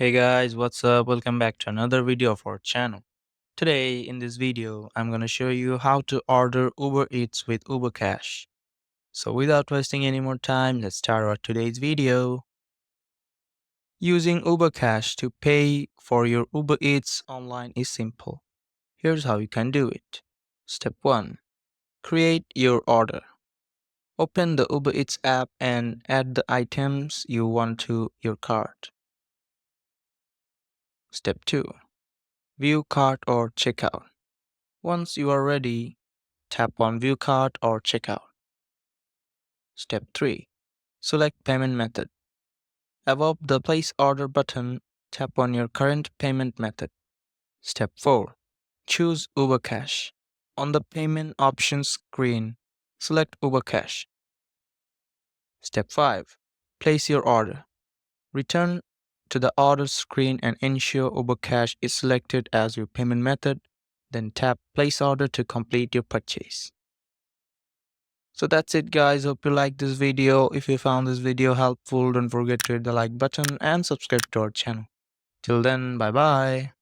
Hey guys, what's up? Welcome back to another video of our channel. Today in this video, I'm gonna show you how to order Uber Eats with Uber Cash. So without wasting any more time, let's start our today's video. Using Uber Cash to pay for your Uber Eats online is simple. Here's how you can do it. Step 1. Create your order. Open the Uber Eats app and add the items you want to your cart. Step 2. View cart or checkout. Once you are ready, tap on View Cart or Checkout. Step 3. Select Payment Method. Above the Place Order button, tap on your current payment method. Step 4. Choose Uber Cash. On the Payment Options screen, select Uber Cash. Step 5. Place your order. Return to the order screen and ensure Uber Cash is selected as your payment method. Then tap Place Order to complete your purchase. So that's it guys, hope you liked this video. If you found this video helpful, don't forget to hit the like button and subscribe to our channel. Till then, bye bye.